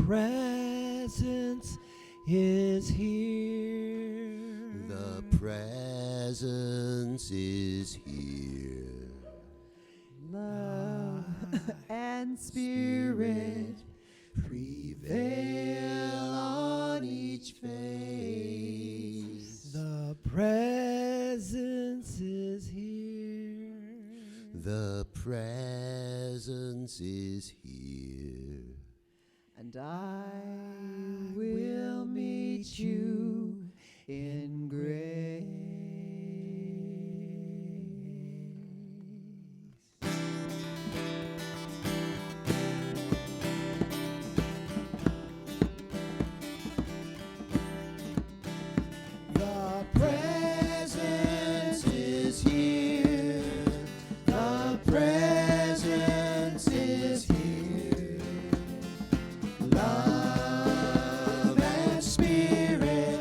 presence is here. The presence is here. Love and spirit Prevail on each face. The presence is here. The presence is here. And I will meet you in grace. The presence is here. The presence is here. Love and spirit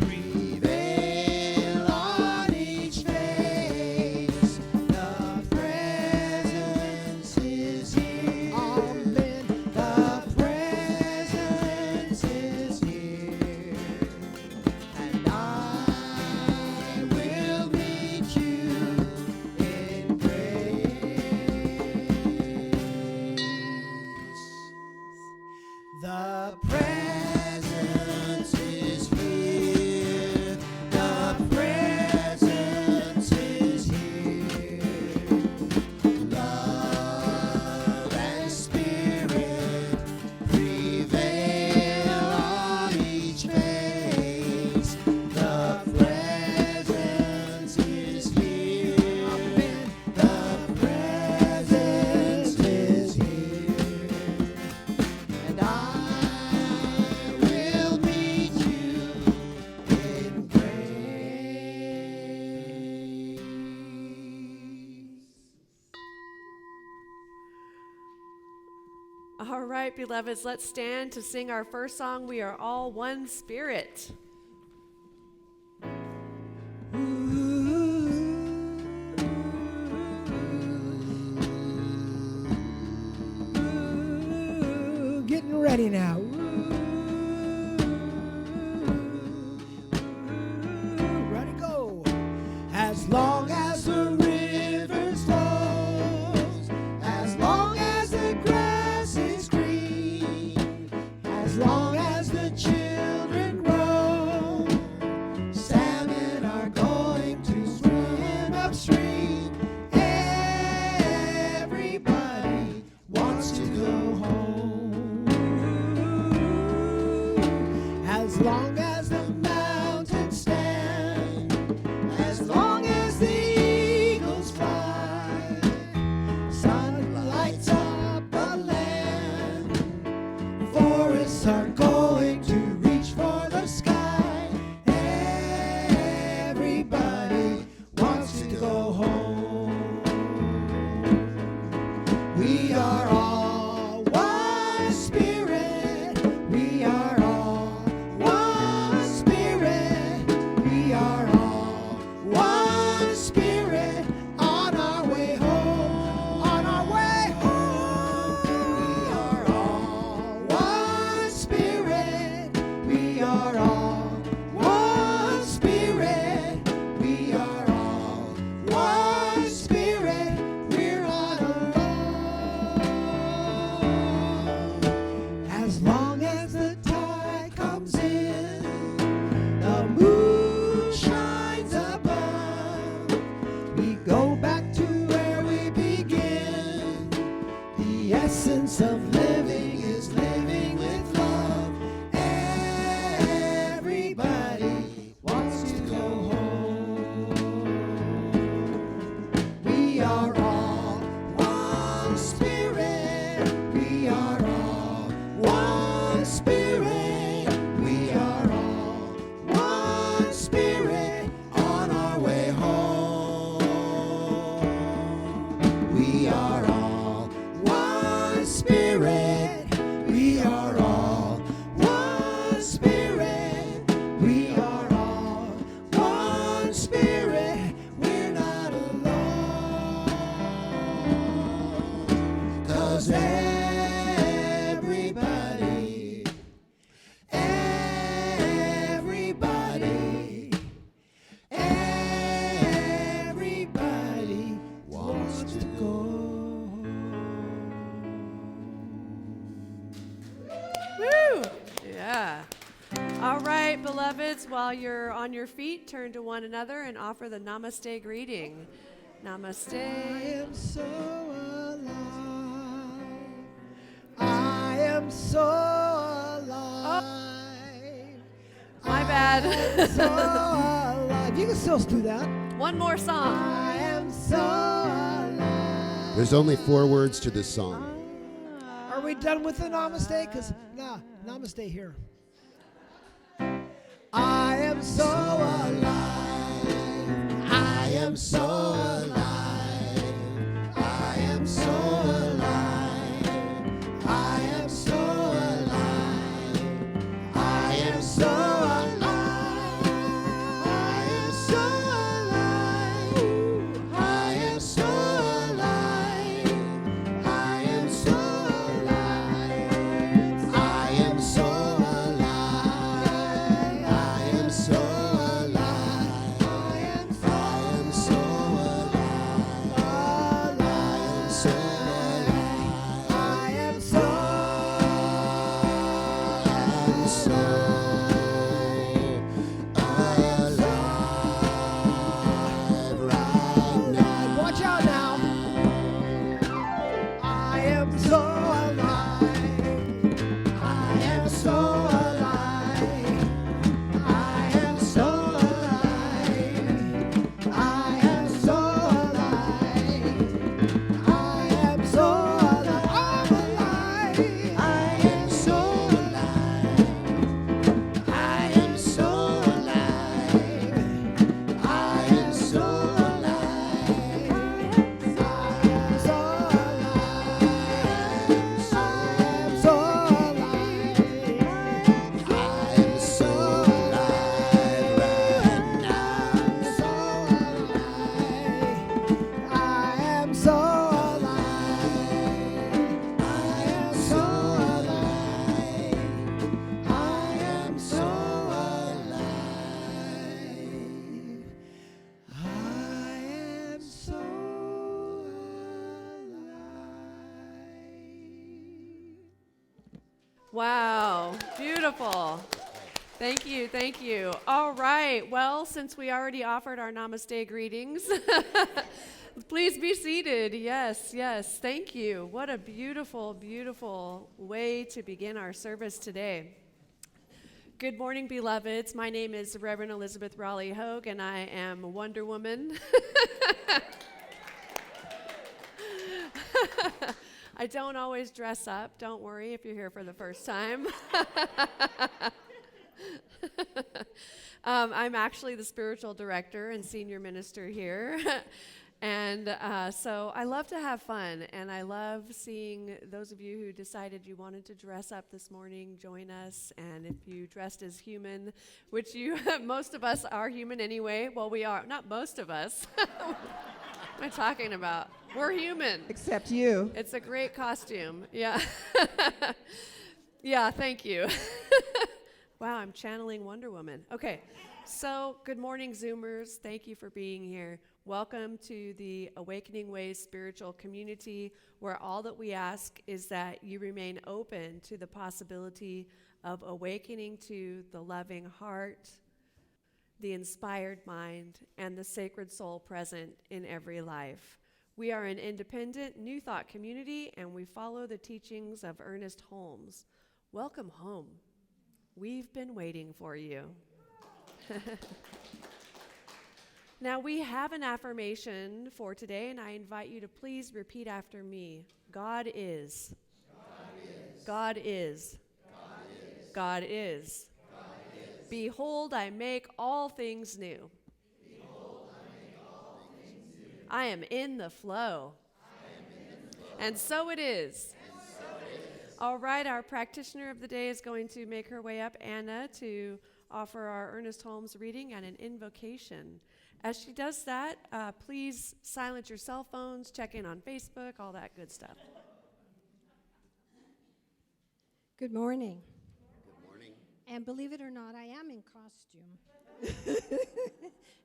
prevail on each face. The presence is here. Amen. The presence is here. And I will meet you in grace. The presence is here. The presence is here. Love and spirit prevail on each face. The presence is here. Amen. The presence is here. And I will meet you in grace. All right, beloveds, let's stand to sing our first song, We Are All One Spirit. Getting ready now. Ready, go. As long as the rivers flows, as long as the grass is green, as long as the children grow, salmon are going to swim upstream. Everybody wants to go home. As long as the mountains stand, as long as the eagles fly, sun lights up the land, forests are going to reach for the sky. Everybody wants to go home. We are all one spirit. We are all one spirit. We are all one spirit. On our way home. On our way home. We are all one spirit. We are all one spirit. We are all one spirit. We're not alone. As long as the tide comes in, the moon shines above. We go back to where we begin. The essence of living is living with love. Everybody wants to go home. We are all one spirit. We are all one spirit. We are all one spirit. On our way home. We are all one spirit. Yeah. All right, beloveds, while you're on your feet, turn to one another and offer the Namaste greeting. Namaste. I am so alive. I am so alive. My bad. So alive. You can still do that. One more song. I am so alive. There's only 4 words to this song. Are we done with the namaste? Because, namaste here. I am so alive. I am so alive. I am so alive. I am so alive. I am so alive. I am so alive. I am so alive. I am so alive. I am so alive. I am so alive. I am so alive. I am so alive right now. Watch out now. I am so alive. I am so alive. I am so alive. I am so alive. I am so alive. I'm alive. I am so alive. I am so alive. I am so alive. I am so alive. I am so alive. I am so alive right now. So alive. I am so alive. I am so alive. I am so alive. I am so alive. Wow, beautiful. Thank you, thank you. All right, well, since we already offered our namaste greetings, please be seated. Yes, yes, thank you. What a beautiful, beautiful way to begin our service today. Good morning, beloveds. My name is Reverend Elizabeth Rowley Hogue, and I am Wonder Woman. I don't always dress up. Don't worry if you're here for the first time. I'm actually the spiritual director and senior minister here. And so I love to have fun, and I love seeing those of you who decided you wanted to dress up this morning join us. And if you dressed as human, which you most of us are human anyway. Well, we are. Not most of us. What am I talking about? We're human. Except you. It's a great costume. Yeah. Yeah, thank you. Wow, I'm channeling Wonder Woman. Okay, so good morning, Zoomers. Thank you for being here. Welcome to the Awakening Ways spiritual community, where all that we ask is that you remain open to the possibility of awakening to the loving heart, the inspired mind, and the sacred soul present in every life. We are an independent New Thought community, and we follow the teachings of Ernest Holmes. Welcome home. We've been waiting for you. Now, we have an affirmation for today, and I invite you to please repeat after me. God is. God is. God is. God is. God is. Behold, I make all things new. Behold, I make all things new. I am in the flow. And so it is. All right, our practitioner of the day is going to make her way up, Anna, to offer our Ernest Holmes reading and an invocation. As she does that, please silence your cell phones, check in on Facebook, all that good stuff. Good morning. Good morning. And believe it or not, I am in costume.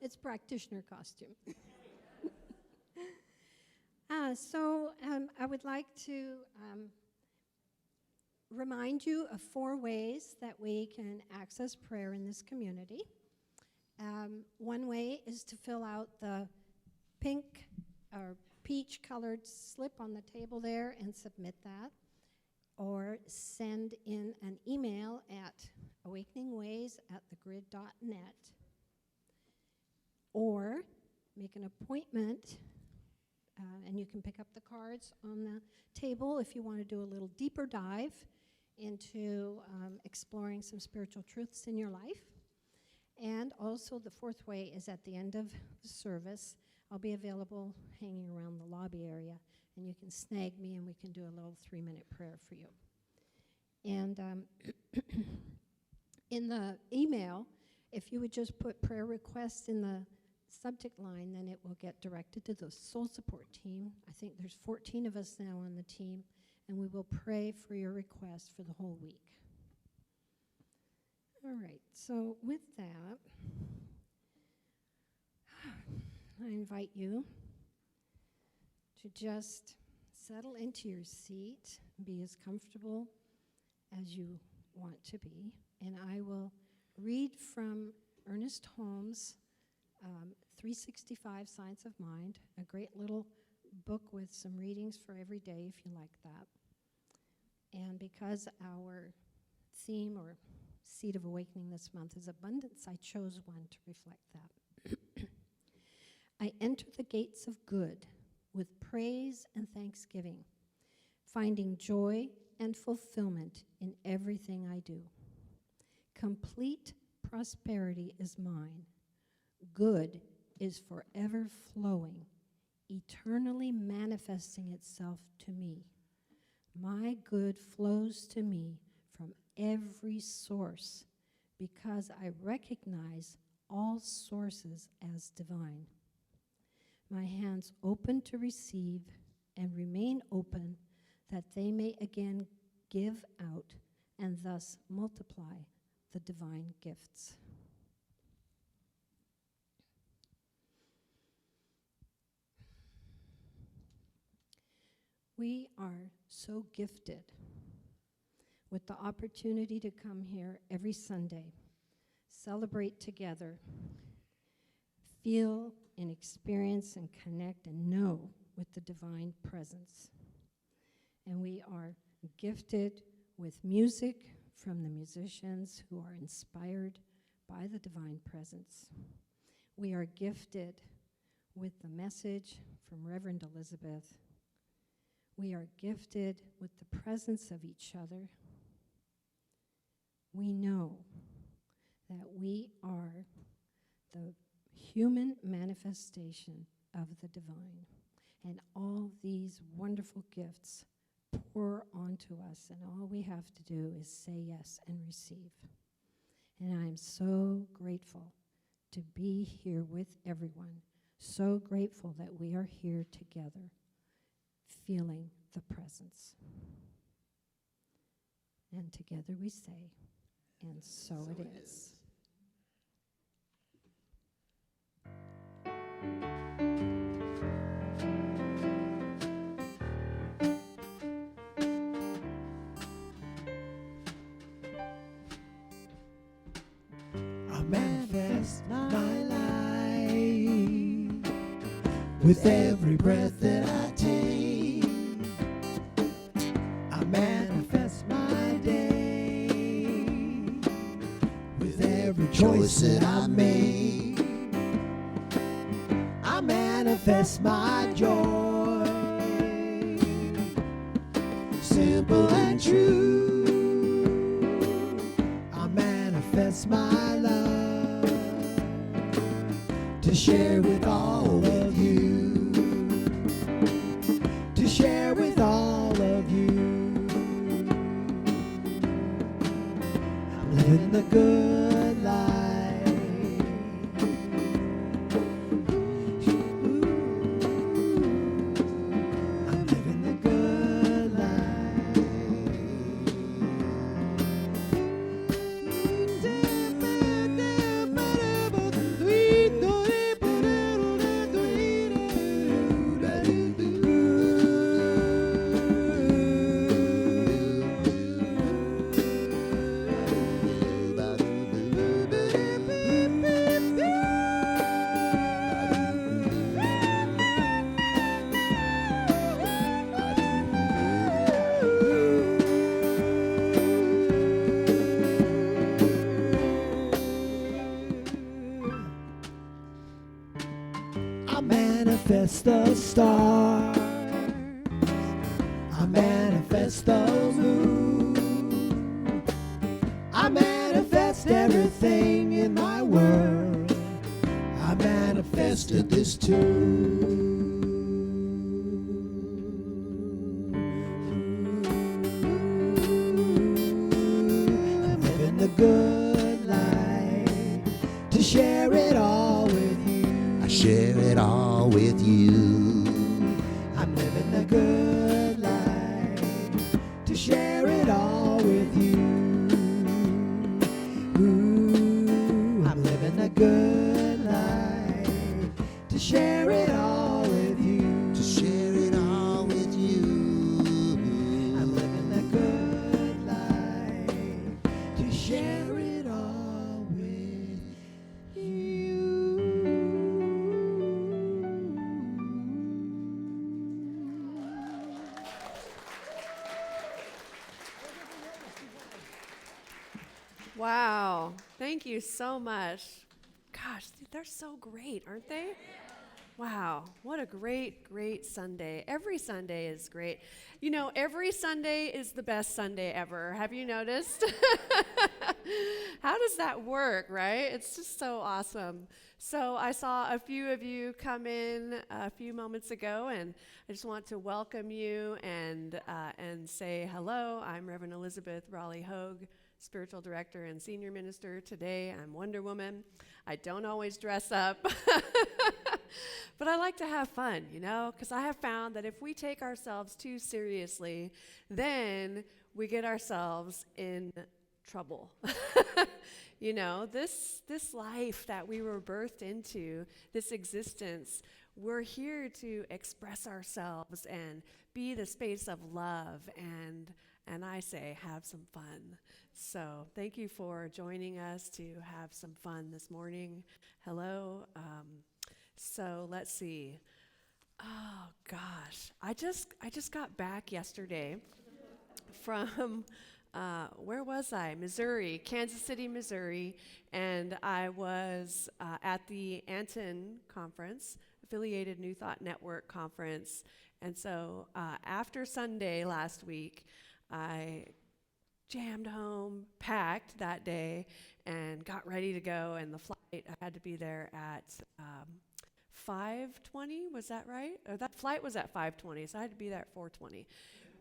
It's practitioner costume. I would like to remind you of 4 ways that we can access prayer in this community. One way is to fill out the pink or peach-colored slip on the table there and submit that, or send in an email at awakeningways@thegrid.net, or make an appointment, and you can pick up the cards on the table if you want to do a little deeper dive into exploring some spiritual truths in your life. And also the 4th way is at the end of the service, I'll be available hanging around the lobby area, and you can snag me and we can do a little 3-minute prayer for you. And in the email, if you would just put prayer requests in the subject line, then it will get directed to the soul support team. I think there's 14 of us now on the team, and we will pray for your request for the whole week. All right, so with that, I invite you to just settle into your seat, be as comfortable as you want to be, and I will read from Ernest Holmes' 365 Science of Mind, a great little book with some readings for every day if you like that. And because our theme or seed of awakening this month is abundance, I chose one to reflect that. I enter the gates of good with praise and thanksgiving, finding joy and fulfillment in everything I do. Complete prosperity is mine. Good is forever flowing, eternally manifesting itself to me. My good flows to me from every source because I recognize all sources as divine. My hands open to receive and remain open that they may again give out and thus multiply the divine gifts. We are so gifted with the opportunity to come here every Sunday, celebrate together, feel and experience and connect and know with the divine presence. And we are gifted with music from the musicians who are inspired by the divine presence. We are gifted with the message from Reverend Elizabeth. We are gifted with the presence of each other. We know that we are the human manifestation of the divine, and all these wonderful gifts pour onto us, and all we have to do is say yes and receive. And I'm so grateful to be here with everyone, so grateful that we are here together, feeling the presence. And together we say, and so it is. I manifest my life with every breath that I take. I manifest my day with every choice that I make. I manifest my joy, simple and true. I manifest my love to share with all of you, to share with all of you. I'm living the good life. I'm living the good life. manifest the stars. I manifest the moon. I manifest everything in my world. I manifested this too. I'm living the good life to share it all with you. I share it all with you. I'm living the good life to share it all with you. Ooh, I'm living the good life to share it all with you. To share it all with you. I'm living the good life to share it all with you. Wow. Thank you so much. Gosh, they're so great, aren't they? Wow. What a great, great Sunday. Every Sunday is great. You know, every Sunday is the best Sunday ever. Have you noticed? How does that work, right? It's just so awesome. So I saw a few of you come in a few moments ago, and I just want to welcome you and say hello. I'm Reverend Elizabeth Rowley Hogue, Spiritual Director and Senior Minister. Today, I'm Wonder Woman. I don't always dress up, but I like to have fun, you know, because I have found that if we take ourselves too seriously, then we get ourselves in trouble. You know, this life that we were birthed into, this existence, we're here to express ourselves and be the space of love, and I say have some fun. So thank you for joining us to have some fun this morning. Hello. So let's see. Oh gosh, I just got back yesterday from where was I? Missouri, Kansas City, Missouri, and I was at the Anton Conference, Affiliated New Thought Network Conference. And so after Sunday last week, I jammed home, packed that day, and got ready to go. And the flight, I had to be there at 5:20. Was that right? Or that flight was at 5:20, so I had to be there at 4:20.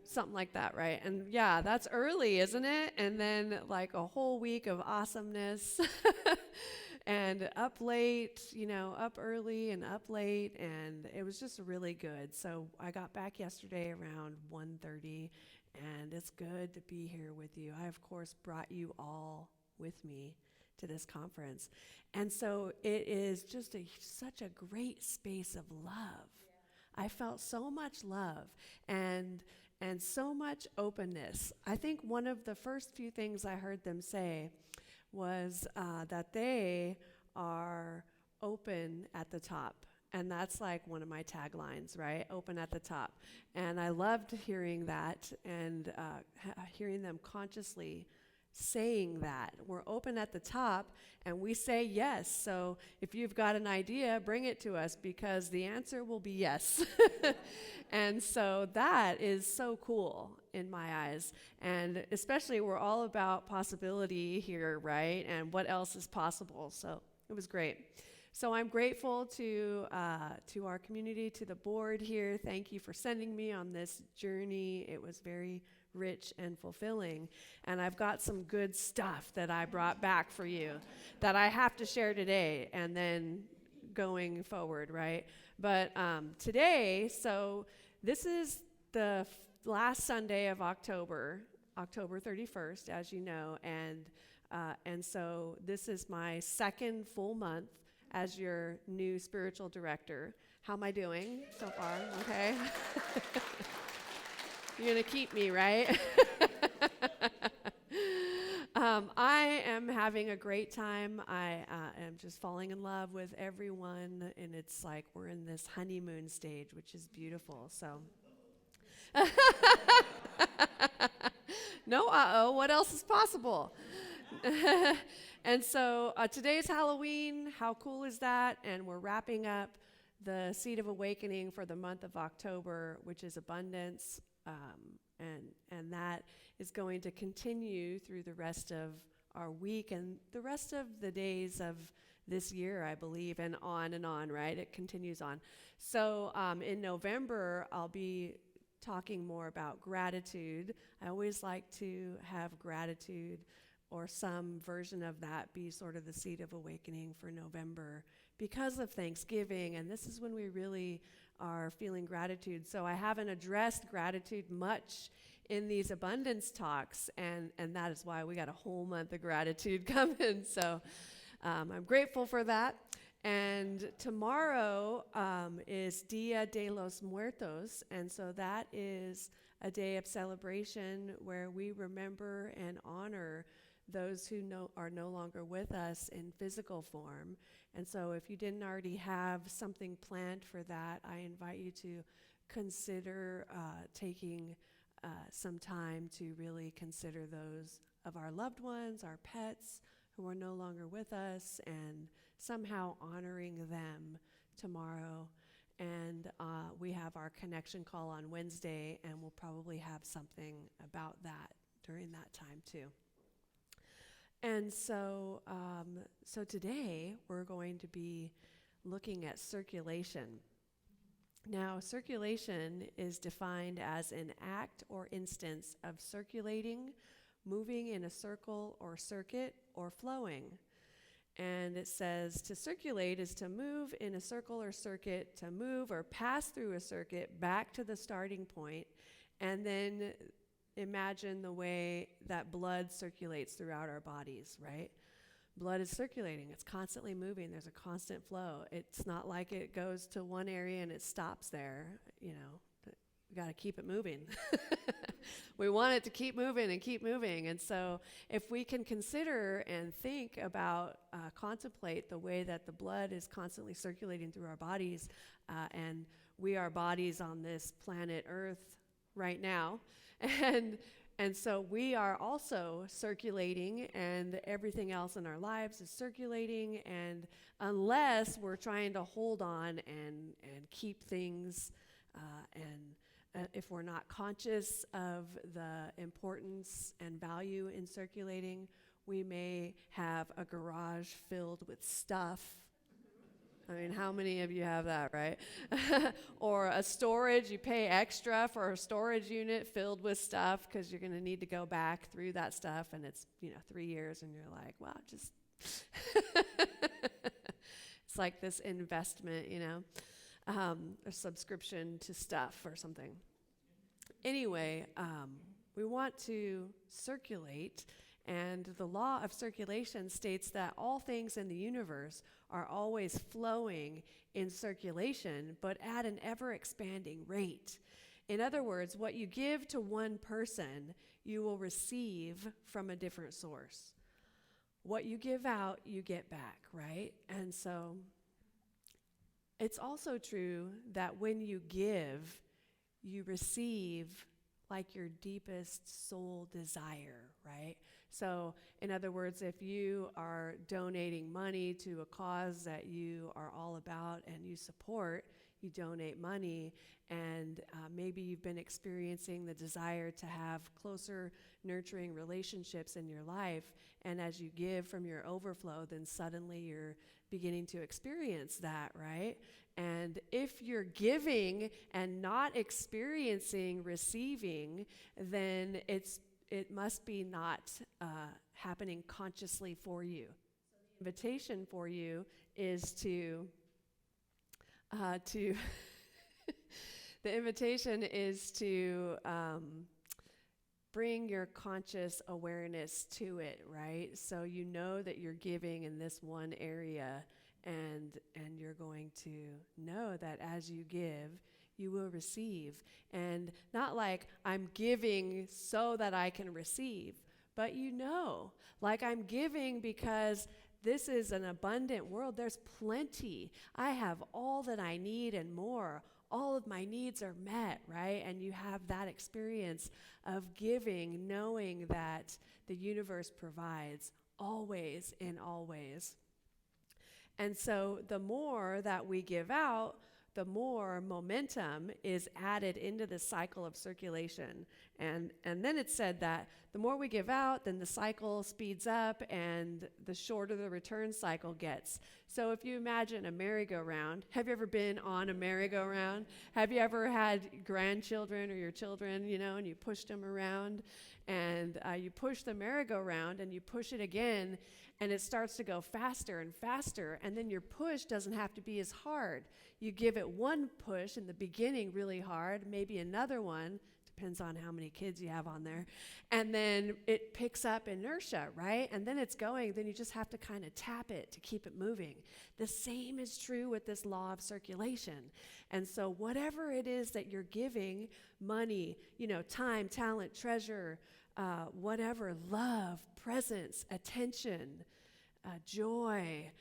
Something like that, right? And yeah, that's early, isn't it? And then like a whole week of awesomeness. And up late, you know, up early and up late, and it was just really good. So I got back yesterday around 1:30, and it's good to be here with you. I, of course, brought you all with me to this conference. And so it is just such a great space of love. I felt so much love and so much openness. I think one of the first few things I heard them say was that they are open at the top. And that's like one of my taglines, right? Open at the top. And I loved hearing that and hearing them consciously saying that. We're open at the top and we say yes. So if you've got an idea, bring it to us because the answer will be yes. And so that is so cool in my eyes. And especially we're all about possibility here, right? And what else is possible. So it was great. So I'm grateful to our community, to the board here. Thank you for sending me on this journey. It was very rich and fulfilling. And I've got some good stuff that I brought back for you that I have to share today and then going forward, right? But today, so this is the last Sunday of October 31st, as you know, and so this is my second full month as your new spiritual director. How am I doing so far? Okay. You're going to keep me, right? I am having a great time. I am just falling in love with everyone, and it's like we're in this honeymoon stage, which is beautiful. So, no, what else is possible? And so today's Halloween. How cool is that? And we're wrapping up the Seed of Awakening for the month of October, which is abundance, and that is going to continue through the rest of our week and the rest of the days of this year, I believe, and on, right? It continues on. So in November, I'll be talking more about gratitude. I always like to have gratitude or some version of that be sort of the Seed of Awakening for November because of Thanksgiving, and this is when we really are feeling gratitude. So I haven't addressed gratitude much in these abundance talks, and that is why we got a whole month of gratitude coming. So I'm grateful for that. And tomorrow is Dia de los Muertos, and so that is a day of celebration where we remember and honor those who are no longer with us in physical form. And so if you didn't already have something planned for that, I invite you to consider taking some time to really consider those of our loved ones, our pets who are no longer with us, and somehow honoring them tomorrow. And we have our connection call on Wednesday, and we'll probably have something about that during that time too. And so today we're going to be looking at circulation. Now, circulation is defined as an act or instance of circulating, moving in a circle or circuit, or flowing. And it says to circulate is to move in a circle or circuit, to move or pass through a circuit back to the starting point, and then imagine the way that blood circulates throughout our bodies, right? Blood is circulating. It's constantly moving. There's a constant flow. It's not like it goes to one area and it stops there, but we got to keep it moving. We want it to keep moving and keep moving. And so if we can consider and think about, contemplate the way that the blood is constantly circulating through our bodies, and we are bodies on this planet Earth right now, and so we are also circulating, and everything else in our lives is circulating, and unless we're trying to hold on and keep things, and if we're not conscious of the importance and value in circulating, we may have a garage filled with stuff. I mean, how many of you have that, right? Or a storage, you pay extra for a storage unit filled with stuff because you're going to need to go back through that stuff, and it's, 3 years, and you're like, wow, just it's like this investment, a subscription to stuff or something. Anyway, we want to circulate, and the law of circulation states that all things in the universe are always flowing in circulation, but at an ever-expanding rate. In other words, what you give to one person, you will receive from a different source. What you give out, you get back, right? And so it's also true that when you give, you receive like your deepest soul desire, right? So, in other words, if you are donating money to a cause that you are all about and you support, you donate money, and maybe you've been experiencing the desire to have closer, nurturing relationships in your life, and as you give from your overflow, then suddenly you're beginning to experience that, right? And if you're giving and not experiencing receiving, then it must be not happening consciously for you. So the invitation for you is to the invitation is to bring your conscious awareness to it, right? So you know that you're giving in this one area, and you're going to know that as you give, you will receive. And not like I'm giving so that I can receive, but like I'm giving because this is an abundant world. There's plenty. I have all that I need and more. All of my needs are met, right? And you have that experience of giving, knowing that the universe provides always in all ways. And so the more that we give out, the more momentum is added into the cycle of circulation. And then it said that the more we give out, then the cycle speeds up and the shorter the return cycle gets. So if you imagine a merry-go-round, have you ever been on a merry-go-round? Have you ever had grandchildren or your children, and you pushed them around? And you push the merry-go-round and you push it again, and it starts to go faster and faster, and then your push doesn't have to be as hard. You give it one push in the beginning really hard, maybe another one, depends on how many kids you have on there, and then it picks up inertia, right? And then it's going, then you just have to kind of tap it to keep it moving. The same is true with this law of circulation. And so whatever it is that you're giving, money, time, talent, treasure, whatever, love, presence, attention, joy,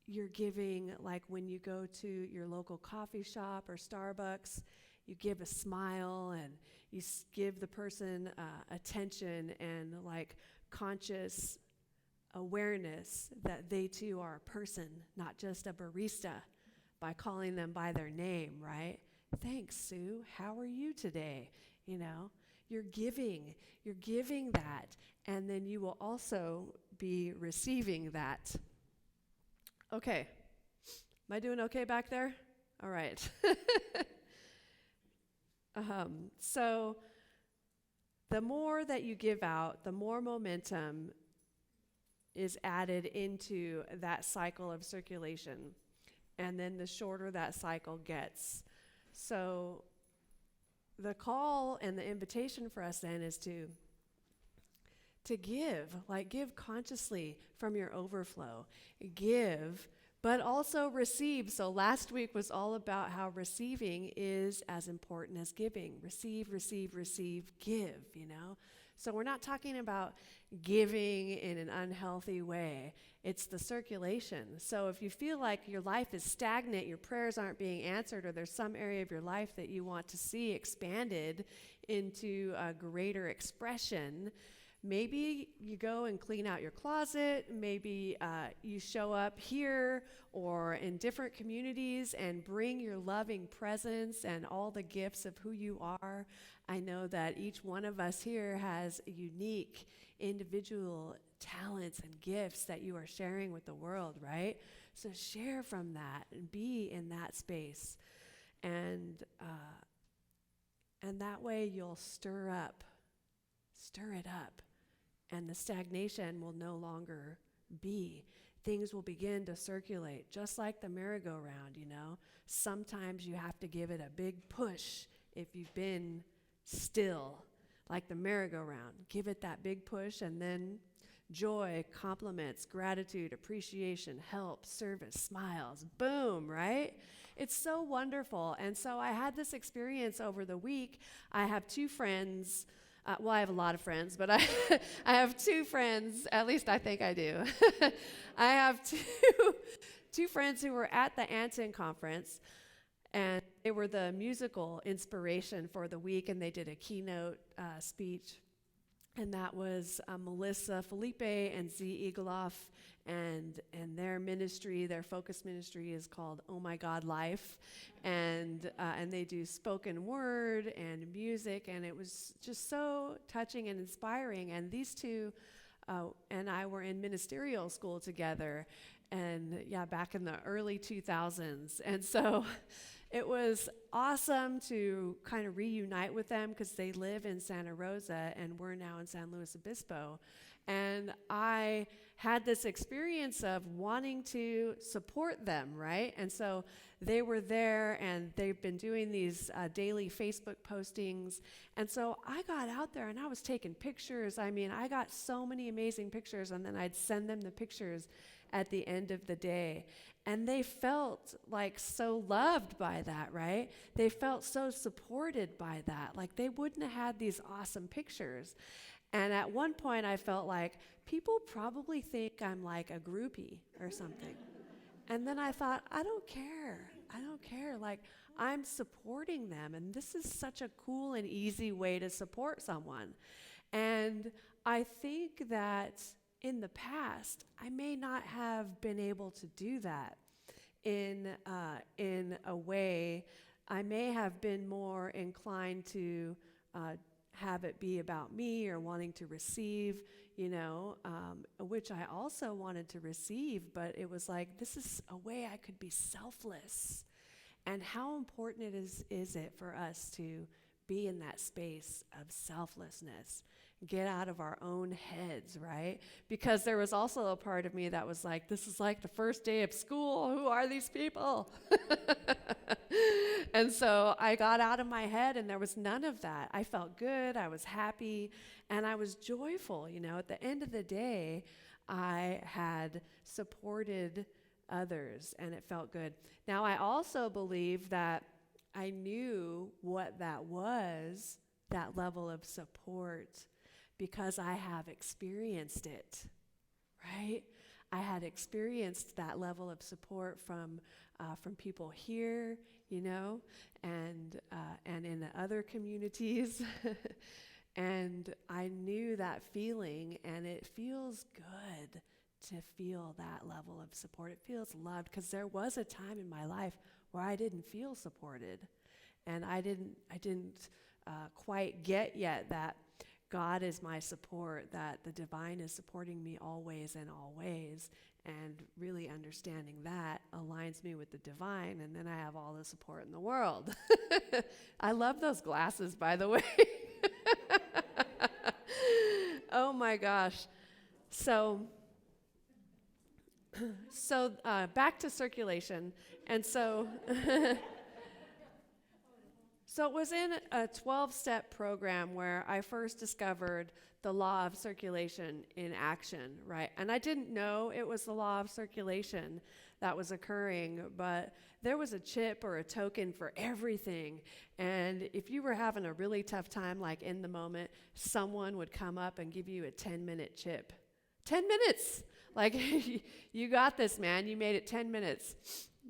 you're giving, like when you go to your local coffee shop or Starbucks, you give a smile and you give the person attention and like conscious awareness that they too are a person, not just a barista, by calling them by their name, right? Thanks, Sue. How are you today? You're giving that, and then you will also be receiving that. Okay. Am I doing okay back there? All right. So the more that you give out, the more momentum is added into that cycle of circulation, and then the shorter that cycle gets. So the call and the invitation for us then is to give consciously from your overflow. Give, but also receive. So last week was all about how receiving is as important as giving. Receive, give, So we're not talking about giving in an unhealthy way. It's the circulation. So if you feel like your life is stagnant, your prayers aren't being answered, or there's some area of your life that you want to see expanded into a greater expression, maybe you go and clean out your closet. Maybe you show up here or in different communities and bring your loving presence and all the gifts of who you are. I know that each one of us here has unique individual talents and gifts that you are sharing with the world, right? So share from that and be in that space. And that way you'll stir it up. And the stagnation will no longer be. Things will begin to circulate, just like the merry-go-round, Sometimes you have to give it a big push if you've been still, like the merry-go-round. Give it that big push, and then joy, compliments, gratitude, appreciation, help, service, smiles, boom, right? It's so wonderful. And so I had this experience over the week. I have two friends. I have a lot of friends, but I have two friends, at least I think I do. I have two friends who were at the Anton conference, and they were the musical inspiration for the week, and they did a keynote speech, and that was Melissa Felipe and Z Eagleoff, and their ministry, their focus ministry is called Oh My God Life, and they do spoken word and music, and it was just so touching and inspiring. And these two and I were in ministerial school together, and back in the early 2000s, and so it was awesome to kind of reunite with them because they live in Santa Rosa and we're now in San Luis Obispo. And I had this experience of wanting to support them, right? And so they were there, and they've been doing these daily Facebook postings. And so I got out there and I was taking pictures. I mean, I got so many amazing pictures, and then I'd send them the pictures at the end of the day. And they felt like so loved by that, right? They felt so supported by that. Like they wouldn't have had these awesome pictures. And at one point I felt like people probably think I'm like a groupie or something. And then I thought, I don't care. Like, I'm supporting them, and this is such a cool and easy way to support someone. And I think that in the past, I may not have been able to do that. in a way, I may have been more inclined to have it be about me or wanting to receive, which I also wanted to receive, but it was like, this is a way I could be selfless. And how important is it for us to be in that space of selflessness, get out of our own heads, right? Because there was also a part of me that was like, this is like the first day of school. Who are these people? And so I got out of my head, and there was none of that. I felt good. I was happy, and I was joyful. At the end of the day, I had supported others, and it felt good. Now, I also believe that I knew what that was, that level of support, because I have experienced it, right? I had experienced that level of support from people here, and in the other communities, and I knew that feeling, and it feels good to feel that level of support. It feels loved, because there was a time in my life where I didn't feel supported, and I didn't quite get yet that God is my support, that the divine is supporting me always and always, and really understanding that aligns me with the divine, and then I have all the support in the world. I love those glasses, by the way. Oh my gosh. So back to circulation. And so so it was in a 12-step program where I first discovered the law of circulation in action, right? And I didn't know it was the law of circulation that was occurring, but there was a chip or a token for everything. And if you were having a really tough time, like in the moment, someone would come up and give you a 10-minute chip. 10 minutes! Like, you got this, man. You made it 10 minutes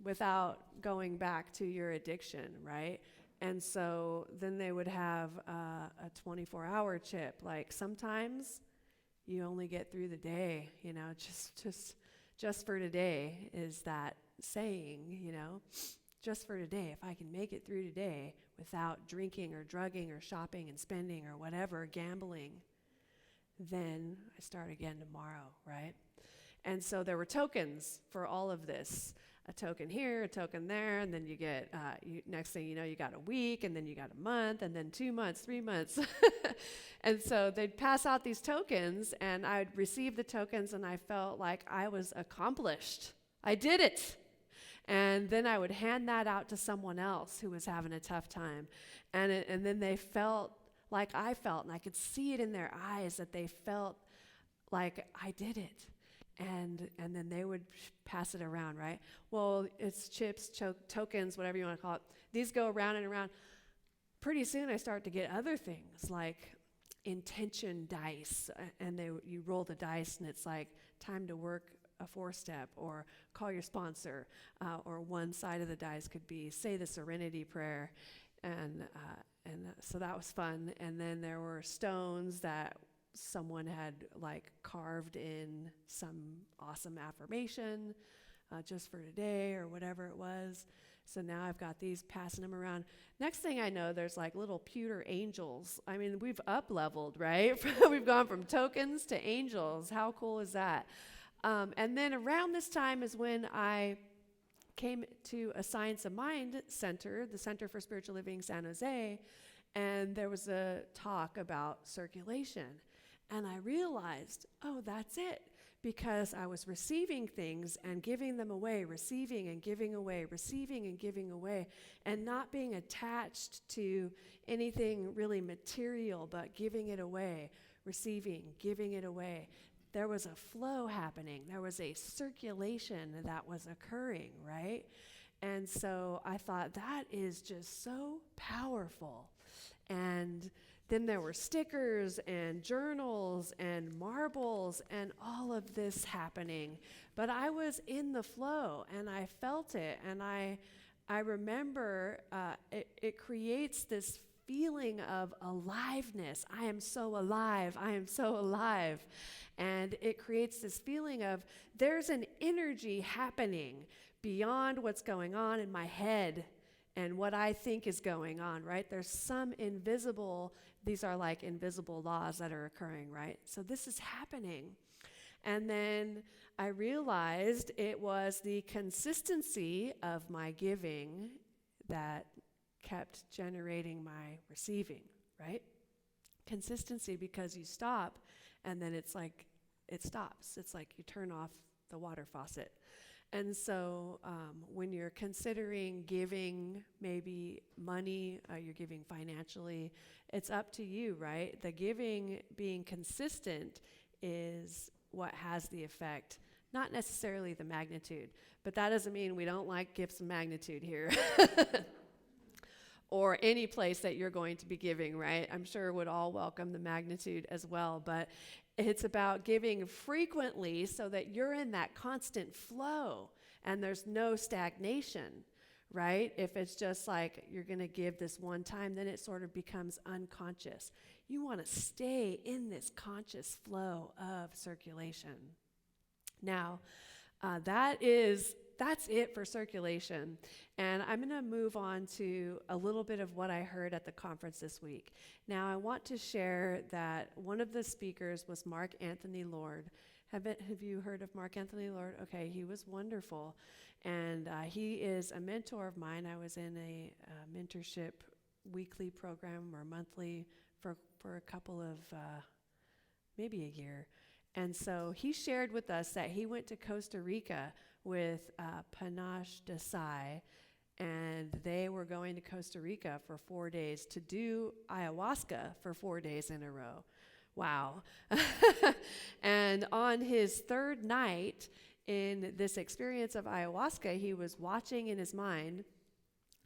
without going back to your addiction, right? And so then they would have a 24-hour chip. Like, sometimes you only get through the day, just for today is that saying, just for today. If I can make it through today without drinking or drugging or shopping and spending or whatever, gambling, then I start again tomorrow, right? And so there were tokens for all of this. A token here, a token there, and then you get, next thing you know, you got a week, and then you got a month, and then 2 months, 3 months. And so they'd pass out these tokens, and I'd receive the tokens, and I felt like I was accomplished. I did it. And then I would hand that out to someone else who was having a tough time. And then they felt like I felt, and I could see it in their eyes that they felt like I did it. And then they would pass it around, right? Well, it's chips, tokens, whatever you want to call it. These go around and around. Pretty soon I start to get other things like intention dice. And you roll the dice and it's like time to work a 4-step or call your sponsor. Or one side of the dice could be say the serenity prayer. And so that was fun. And then there were stones that someone had like carved in some awesome affirmation just for today or whatever it was. So now I've got these, passing them around. Next thing I know, there's like little pewter angels. I mean, we've up-leveled, right? We've gone from tokens to angels. How cool is that? And then around this time is when I came to a Science of Mind center, the Center for Spiritual Living San Jose, and there was a talk about circulation. And I realized, oh, that's it, because I was receiving things and giving them away, receiving and giving away, receiving and giving away, and not being attached to anything really material, but giving it away, receiving, giving it away. There was a flow happening. There was a circulation that was occurring, right? And so I thought, that is just so powerful. And then there were stickers and journals and marbles and all of this happening. But I was in the flow and I felt it. And I remember it creates this feeling of aliveness. I am so alive. I am so alive. And it creates this feeling of there's an energy happening beyond what's going on in my head and what I think is going on, right? There's some invisible, these are like invisible laws that are occurring, right? So this is happening. And then I realized it was the consistency of my giving that kept generating my receiving, right? Consistency, because you stop and then it's like it stops. It's like you turn off the water faucet. And so when you're considering giving maybe money, you're giving financially, it's up to you, right? The giving being consistent is what has the effect, not necessarily the magnitude. But that doesn't mean we don't like gifts of magnitude here. Or any place that you're going to be giving, right? I'm sure would all welcome the magnitude as well. But it's about giving frequently so that you're in that constant flow and there's no stagnation, right? If it's just like you're going to give this one time, then it sort of becomes unconscious. You want to stay in this conscious flow of circulation. Now, that's it for circulation. And I'm going to move on to a little bit of what I heard at the conference this week. Now, I want to share that one of the speakers was Mark Anthony Lord. Have you heard of Mark Anthony Lord? Okay, he was wonderful. And he is a mentor of mine. I was in a mentorship weekly program or monthly for a couple of, maybe a year. And so he shared with us that he went to Costa Rica with Panache Desai, and they were going to Costa Rica for 4 days to do ayahuasca for 4 days in a row. Wow. And on his third night in this experience of ayahuasca, he was watching in his mind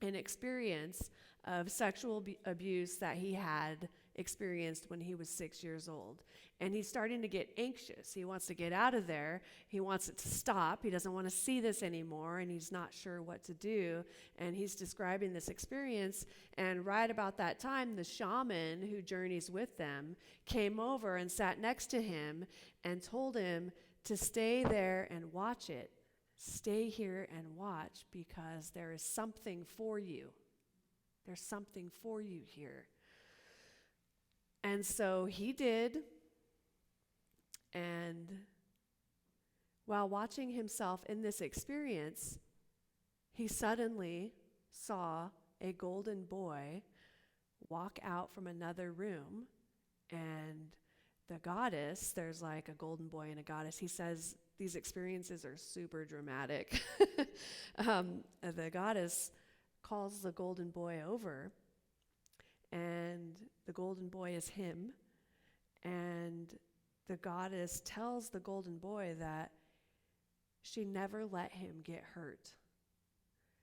an experience of sexual abuse that he had experienced when he was 6 years old. And he's starting to get anxious. He wants to get out of there. He wants it to stop. He doesn't want to see this anymore, and he's not sure what to do. And he's describing this experience. And right about that time, the shaman who journeys with them came over and sat next to him and told him to stay there and watch it. Stay here and watch, because there is something for you. There's something for you here. And so he did. And while watching himself in this experience, he suddenly saw a golden boy walk out from another room. And the goddess, there's like a golden boy and a goddess. He says these experiences are super dramatic. The goddess calls the golden boy over, and the golden boy is him. And the goddess tells the golden boy that she never let him get hurt.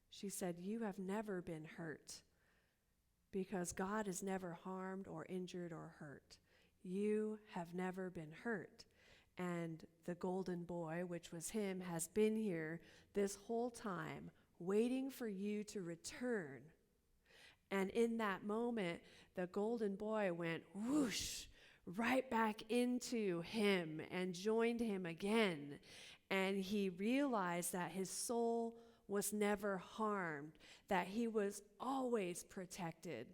She said, "You have never been hurt, because God has never harmed or injured or hurt. You have never been hurt. And the golden boy, which was him, has been here this whole time, waiting for you to return." And in that moment, the golden boy went whoosh right back into him and joined him again. And he realized that his soul was never harmed, that he was always protected.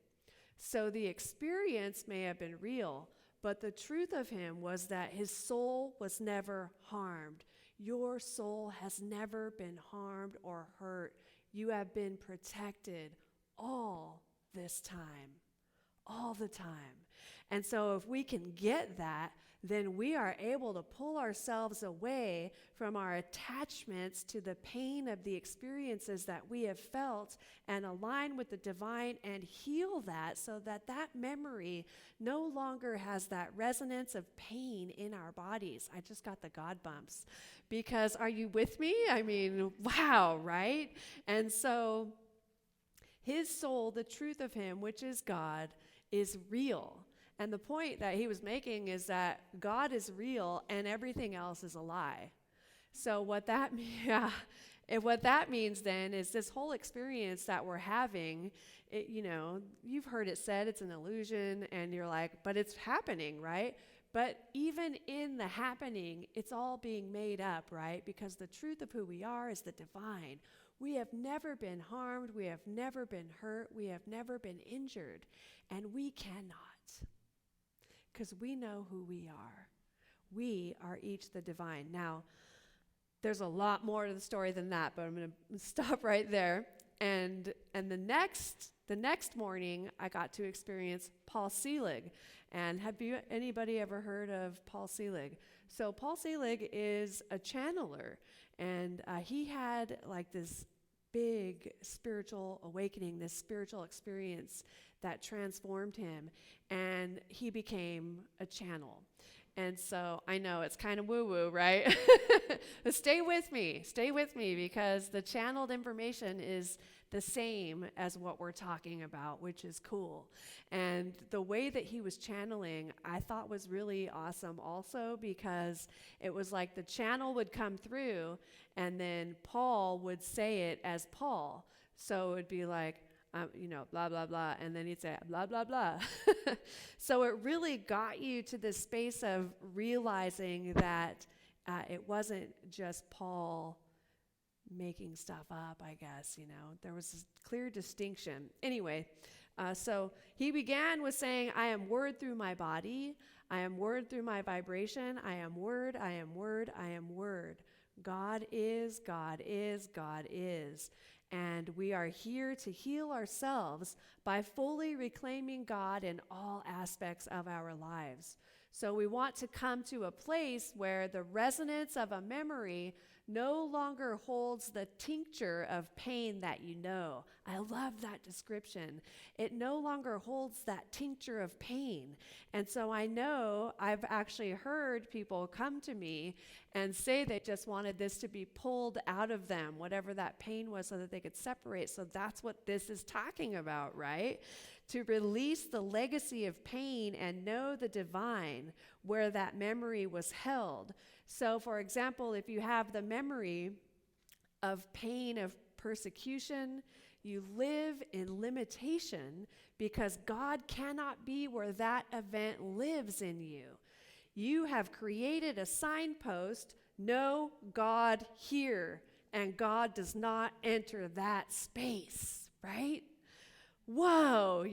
So the experience may have been real, but the truth of him was that his soul was never harmed. Your soul has never been harmed or hurt. You have been protected all this time, all the time. And so if we can get that, then we are able to pull ourselves away from our attachments to the pain of the experiences that we have felt and align with the divine and heal that, so that that memory no longer has that resonance of pain in our bodies. I just got the God bumps, because are you with me? I mean, wow, right? And so his soul, the truth of him, which is God, is real. And the point that he was making is that God is real and everything else is a lie. So what that means then is this whole experience that we're having, you've heard it said it's an illusion, and you're like, but it's happening, right? But even in the happening, it's all being made up, right? Because the truth of who we are is the divine. We have never been harmed. We have never been hurt. We have never been injured. And we cannot. Because we know who we are. We are each the divine. Now, there's a lot more to the story than that, but I'm going to stop right there. And the next morning, I got to experience Paul Selig. And have anybody ever heard of Paul Selig? So Paul Selig is a channeler, and he had like this big spiritual awakening, this spiritual experience that transformed him, and he became a channel. And so I know it's kind of woo-woo, right? But stay with me, because the channeled information is the same as what we're talking about, which is cool. And the way that he was channeling, I thought was really awesome also, because it was like the channel would come through and then Paul would say it as Paul. So it would be like, blah, blah, blah, and then he'd say blah, blah, blah. So it really got you to this space of realizing that it wasn't just Paul making stuff up, I guess, There was this clear distinction. Anyway, so he began with saying, I am word through my body. I am word through my vibration. I am word, I am word, I am word. God is, God is, God is. And we are here to heal ourselves by fully reclaiming God in all aspects of our lives. So we want to come to a place where the resonance of a memory no longer holds the tincture of pain that you know. I love that description. It no longer holds that tincture of pain. And so I know I've actually heard people come to me and say they just wanted this to be pulled out of them, whatever that pain was, so that they could separate. So that's what this is talking about, right? To release the legacy of pain and know the divine where that memory was held. So, for example, if you have the memory of pain, of persecution, you live in limitation because God cannot be where that event lives in you. You have created a signpost, no God here, and God does not enter that space, right? Whoa,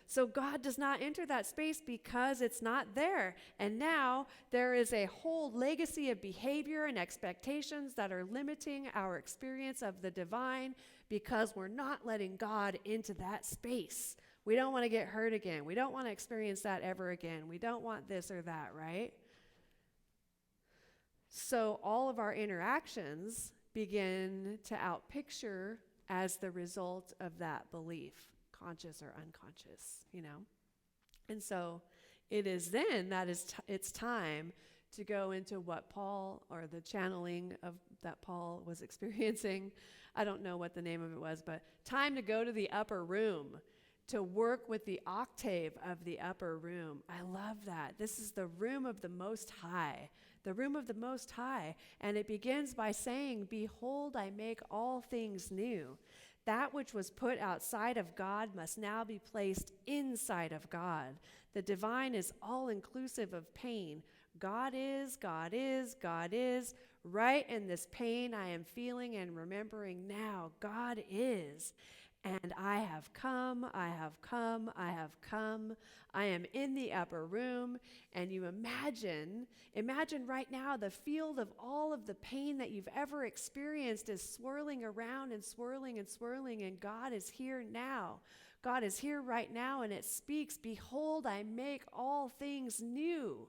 So God does not enter that space because it's not there. And now there is a whole legacy of behavior and expectations that are limiting our experience of the divine because we're not letting God into that space. We don't want to get hurt again. We don't want to experience that ever again. We don't want this or that, right? So all of our interactions begin to outpicture as the result of that belief, conscious or unconscious, And so it is then that it's time to go into what Paul, or the channeling of that Paul was experiencing. I don't know what the name of it was, but time to go to the upper room, to work with the octave of the upper room. I love that. This is the room of the Most High, the room of the Most High. And it begins by saying, behold, I make all things new. That which was put outside of God must now be placed inside of God. The divine is all-inclusive of pain. God is, God is, God is. Right in this pain I am feeling and remembering now, God is. And I have come, I have come, I have come. I am in the upper room, and you imagine right now the field of all of the pain that you've ever experienced is swirling around and swirling and swirling, and God is here now. God is here right now, and it speaks, behold, I make all things new.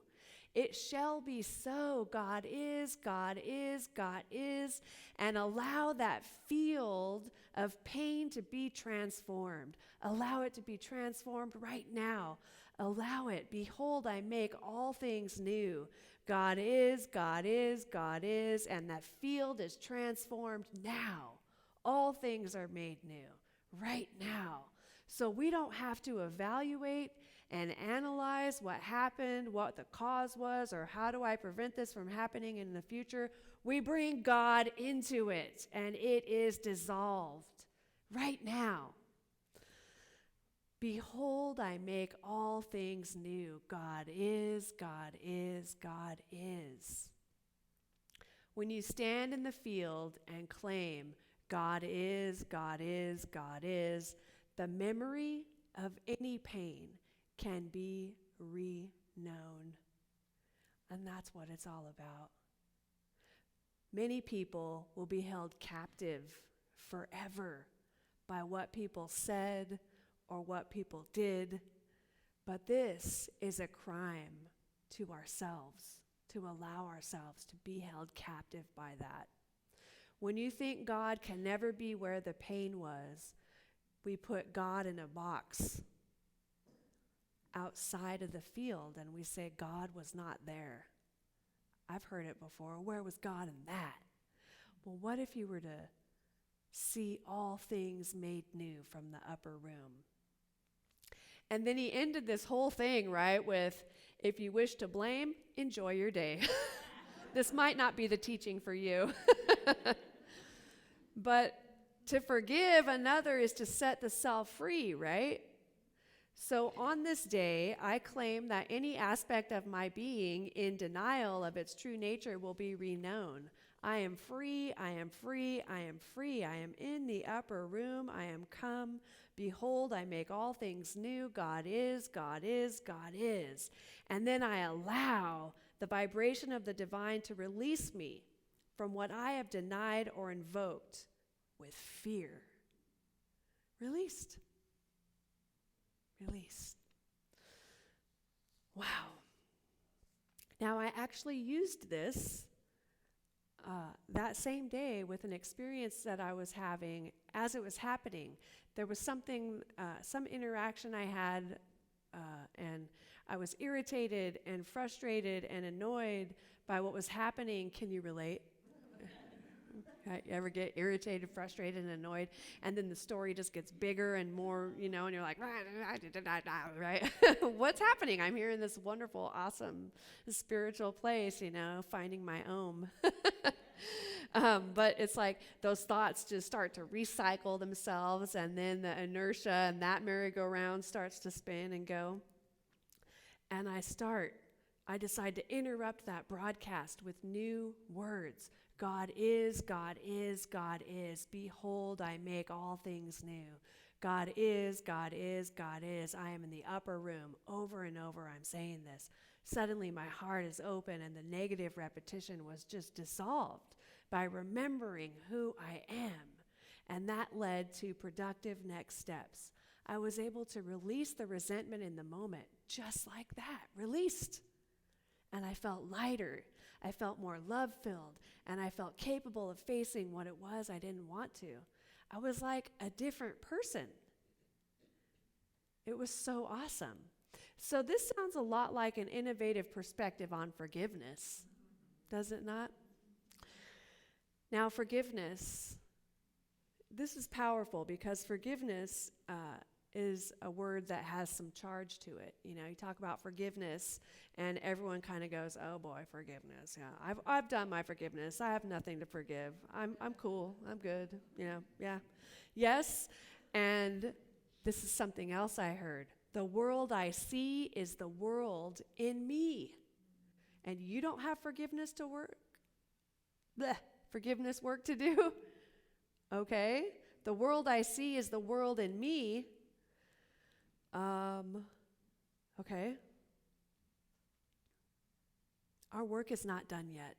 It shall be so. God is, God is, God is. And allow that field of pain to be transformed. Allow it to be transformed right now. Allow it. Behold, I make all things new. God is, God is, God is. And that field is transformed now. All things are made new right now. So we don't have to evaluate and analyze what happened, what the cause was, or how do I prevent this from happening in the future. We bring God into it, and it is dissolved right now. Behold, I make all things new. God is, God is, God is. When you stand in the field and claim, God is, God is, God is, the memory of any pain can be reknown. And that's what it's all about. Many people will be held captive forever by what people said or what people did, but this is a crime to ourselves, to allow ourselves to be held captive by that. When you think God can never be where the pain was, we put God in a box outside of the field and we say God was not there. I've heard it before. Where was God in that? Well, what if you were to see all things made new from the upper room? And then he ended this whole thing, right, with, if you wish to blame, enjoy your day. This might not be the teaching for you. But to forgive another is to set the self free, right? So on this day, I claim that any aspect of my being in denial of its true nature will be reknown. I am free, I am free, I am free. I am in the upper room, I am come. Behold, I make all things new. God is, God is, God is. And then I allow the vibration of the divine to release me from what I have denied or invoked with fear. Released. Released. Wow. Now, I actually used this that same day with an experience that I was having as it was happening. There was something, some interaction I had, and I was irritated and frustrated and annoyed by what was happening. Can you relate? You ever get irritated, frustrated, and annoyed, and then the story just gets bigger and more, and you're like, right? What's happening? I'm here in this wonderful, awesome spiritual place, finding my own. But it's like those thoughts just start to recycle themselves, and then the inertia and that merry-go-round starts to spin and go. And I decide to interrupt that broadcast with new words. God is, God is, God is. Behold, I make all things new. God is, God is, God is. I am in the upper room. Over and over, I'm saying this. Suddenly, my heart is open, and the negative repetition was just dissolved by remembering who I am. And that led to productive next steps. I was able to release the resentment in the moment, just like that, released. And I felt lighter. I felt more love-filled, and I felt capable of facing what it was I didn't want to. I was like a different person. It was so awesome. So this sounds a lot like an innovative perspective on forgiveness, does it not? Now, forgiveness, this is powerful because forgiveness is a word that has some charge to it. You talk about forgiveness, and everyone kind of goes, "Oh boy, forgiveness. Yeah, I've done my forgiveness. I have nothing to forgive. I'm cool. I'm good. Yeah. Yes, and this is something else I heard. The world I see is the world in me, and you don't have forgiveness to work. Forgiveness work to do. Okay, the world I see is the world in me." Okay. Our work is not done yet.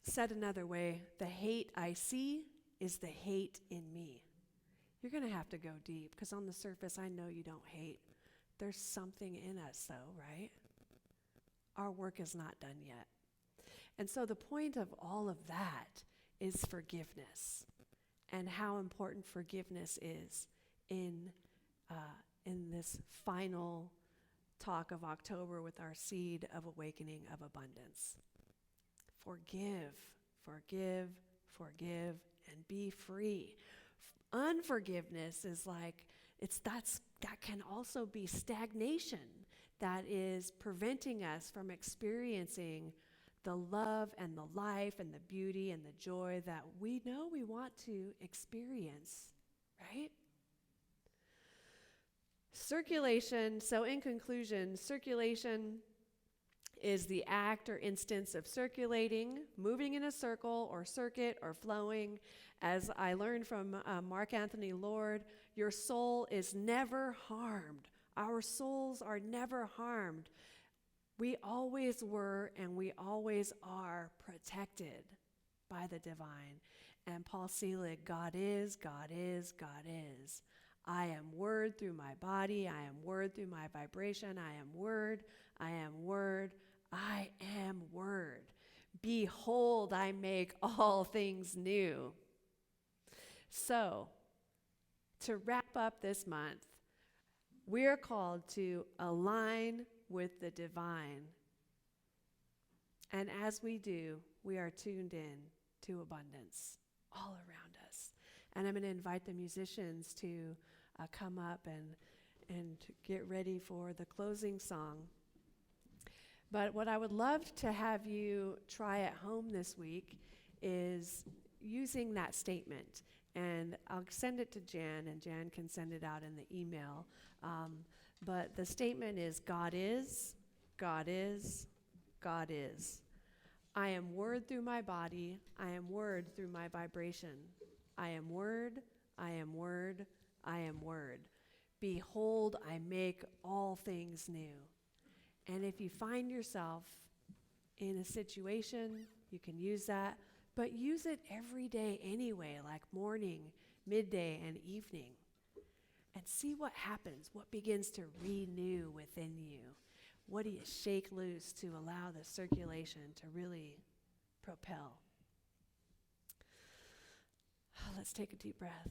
Said another way, the hate I see is the hate in me. You're going to have to go deep, because on the surface, I know you don't hate. There's something in us, though, right? Our work is not done yet. And so the point of all of that is forgiveness, and how important forgiveness is in this final talk of October with our seed of awakening of abundance. Forgive, forgive, forgive, and be free. Unforgiveness is like, that can also be stagnation that is preventing us from experiencing the love and the life and the beauty and the joy that we know we want to experience, right? Circulation, so in conclusion, circulation is the act or instance of circulating, moving in a circle or circuit or flowing. As I learned from Mark Anthony Lord, your soul is never harmed. Our souls are never harmed. We always were and we always are protected by the divine. And Paul Selig, God is, God is, God is. I am word through my body. I am word through my vibration. I am word. I am word. I am word. Behold, I make all things new. So, to wrap up this month, we're called to align with the divine. And as we do, we are tuned in to abundance all around us. And I'm going to invite the musicians to come up and get ready for the closing song. But what I would love to have you try at home this week is using that statement. And I'll send it to Jan, and Jan can send it out in the email. But the statement is, God is, God is, God is. I am word through my body. I am word through my vibration. I am word, I am word, I am word. Behold, I make all things new. And if you find yourself in a situation, you can use that, but use it every day anyway, like morning, midday, and evening. And see what happens, what begins to renew within you. What do you shake loose to allow the circulation to really propel? Let's take a deep breath.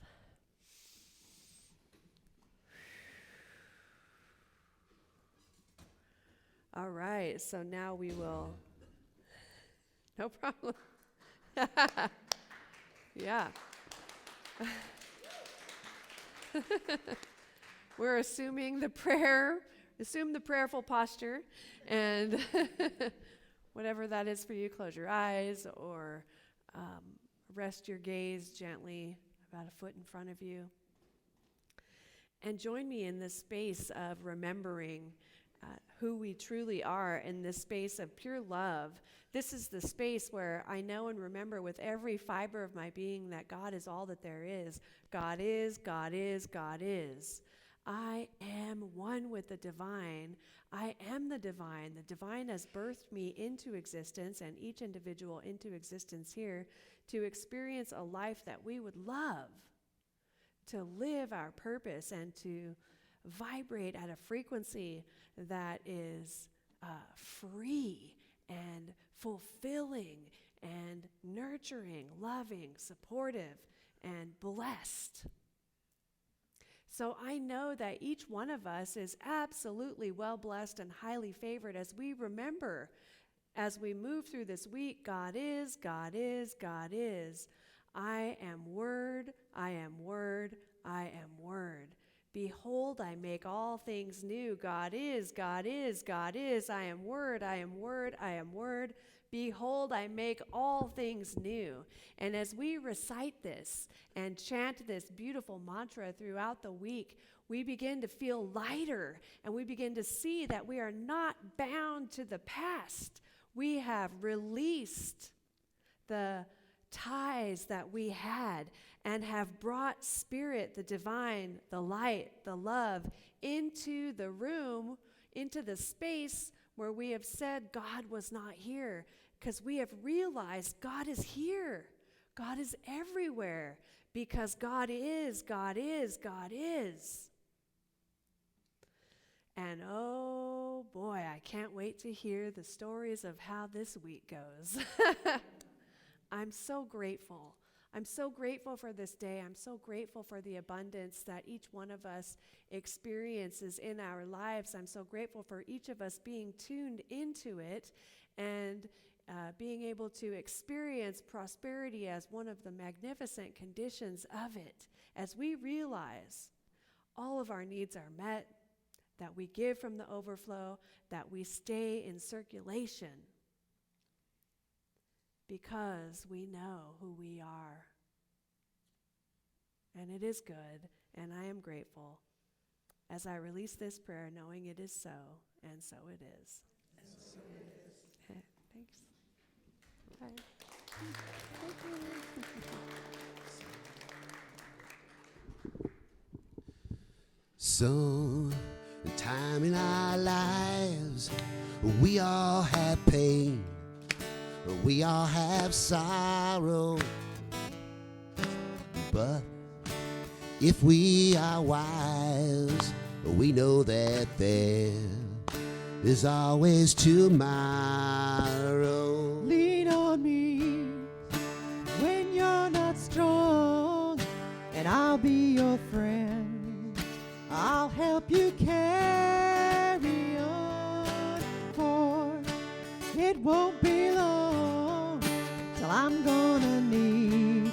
All right, so now we will, no problem. Yeah. We're assuming the prayer, assume the prayerful posture, and whatever that is for you, close your eyes or rest your gaze gently about a foot in front of you. And join me in this space of remembering who we truly are, in this space of pure love. This is the space where I know and remember with every fiber of my being that God is all that there is. God is, God is, God is. I am one with the divine. I am the divine. The divine has birthed me into existence and each individual into existence here to experience a life that we would love, to live our purpose and to vibrate at a frequency that is free and fulfilling and nurturing, loving, supportive, and blessed. So I know that each one of us is absolutely well blessed and highly favored as we remember, as we move through this week, God is, God is, God is. I am word, I am word, I am word. Behold, I make all things new. God is, God is, God is. I am word, I am word, I am word. Behold, I make all things new. And as we recite this and chant this beautiful mantra throughout the week, we begin to feel lighter and we begin to see that we are not bound to the past. We have released the ties that we had and have brought spirit, the divine, the light, the love into the room, into the space where we have said God was not here, because we have realized God is here. God is everywhere because God is, God is, God is. And oh boy, I can't wait to hear the stories of how this week goes. I'm so grateful. I'm so grateful for this day. I'm so grateful for the abundance that each one of us experiences in our lives. I'm so grateful for each of us being tuned into it and being able to experience prosperity as one of the magnificent conditions of it. As we realize all of our needs are met, that we give from the overflow, that we stay in circulation, because we know who we are. And it is good, and I am grateful. as I release this prayer, knowing it is so, and so it is. Okay, thanks. Bye. Thank you. So, time in our lives, we all have pain, we all have sorrow, but if we are wise, we know that there is always tomorrow. Lean on me when you're not strong, and I'll be your friend. I'll help you carry on, for it won't be long till I'm gonna need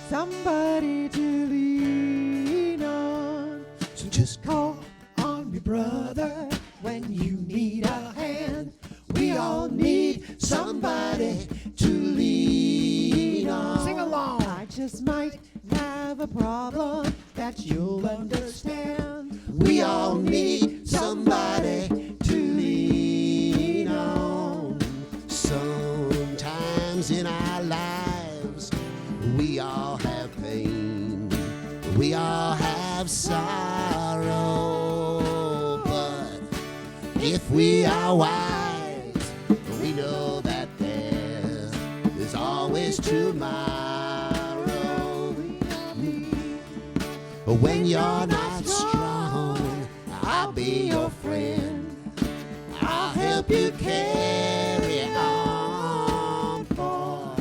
somebody to lean on. So just call on me, brother, when you need a hand. We all need somebody to lean on. Sing along. I just might have a problem that you'll understand. We all need somebody to lean on. Sometimes in our lives, we all have pain, we all have sorrow, but if we are wise, we know that there is always tomorrow. When you're not strong, I'll be your friend. I'll help you carry on, for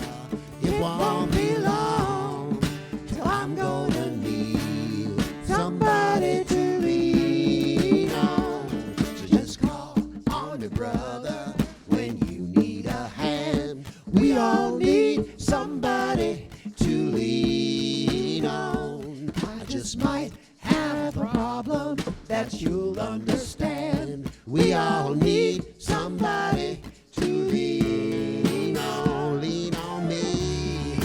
it won't be long till I'm gonna need somebody to lean on. So just call on me, brother, when you need a hand. We all need somebody to lean on. I just might have a problem that you'll understand. We all need somebody to lean on. Lean on me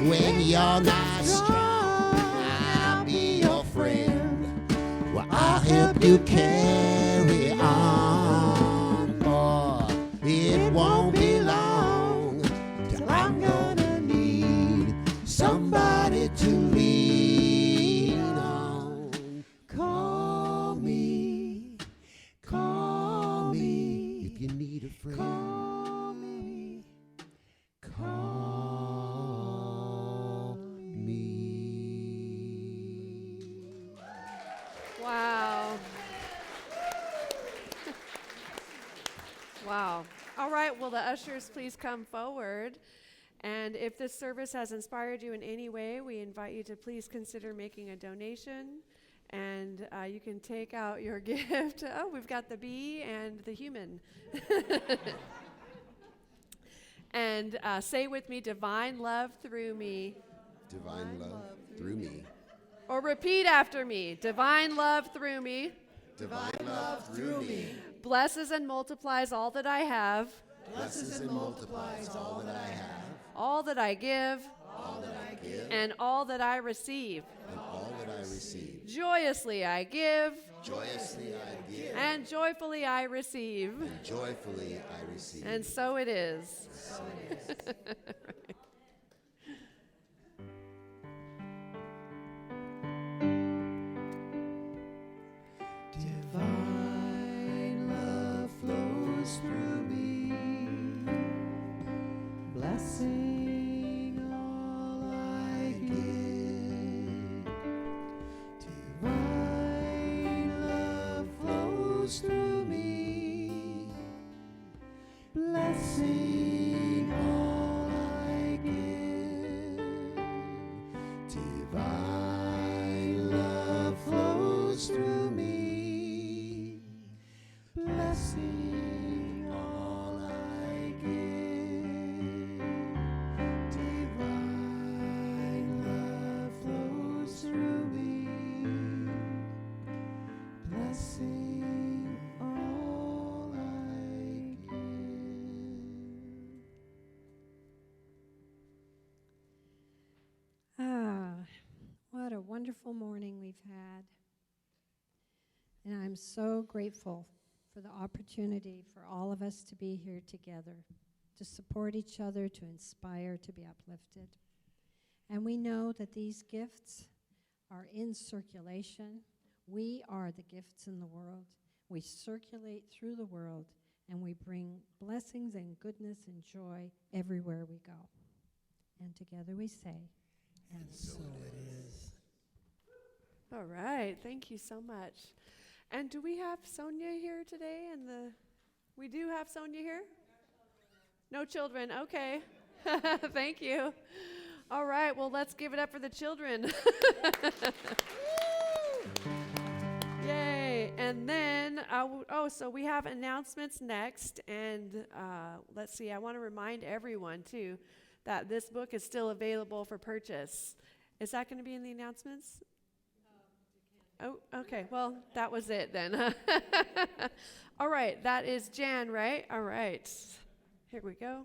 when you're not strong. I'll be your friend. Well, I'll help you carry on, boy. It won't be long till I'm gonna need somebody to lean on. Call me if you need a friend. Call me. Wow. Wow. All right, will the ushers please come forward? And if this service has inspired you in any way, we invite you to please consider making a donation. And you can take out your gift. Oh, we've got the bee and the human. And say with me, divine love through me. Divine love through me. Or repeat after me, divine love through me. Divine love through me. Blesses and multiplies all that I have. Blesses and multiplies all that I have. All that I give. All that I give. And all that I receive. And all that I receive. Joyously I give. Joyously I give. And joyfully I receive. And joyfully I receive. And so it is. So it is. Divine love flows through me, blessing all I give. Divine love flows through me, blessing all I give. Divine love flows through me, blessing all I give. Divine love flows through me, blessing all I give. What a wonderful morning we've had. And I'm so grateful for the opportunity for all of us to be here together, to support each other, to inspire, to be uplifted. And we know that these gifts are in circulation. We are the gifts in the world. We circulate through the world, and we bring blessings and goodness and joy everywhere we go. And together we say, And so it is. All right, thank you so much. And do we have Sonia here today? We do have Sonia here? No children, okay. Thank you. All right, well, let's give it up for the children. Yay. And then, so we have announcements next. And let's see, I want to remind everyone, too, that this book is still available for purchase. Is that going to be in the announcements? Oh, okay. Well, that was it then. All right. That is Jan, right? All right. Here we go.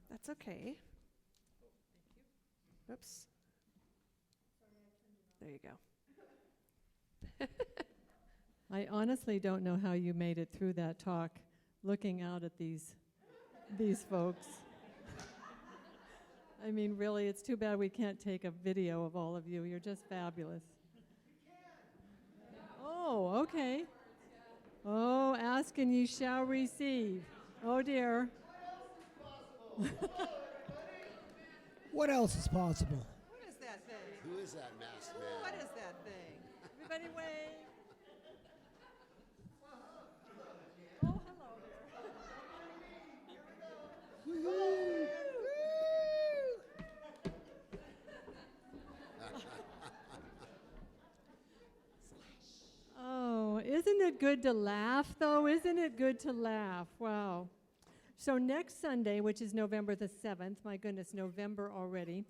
That's okay. Oops. There you go. I honestly don't know how you made it through that talk, looking out at these folks. I mean, really, it's too bad we can't take a video of all of you. You're just fabulous. Oh, okay. Oh, ask and you shall receive. Oh, dear. What else is possible? What is that thing? Who is that masked man? What is that thing? Everybody wave. Oh, hello there. Oh, isn't it good to laugh, though? Isn't it good to laugh? Wow. So next Sunday, which is November the 7th, my goodness, November already,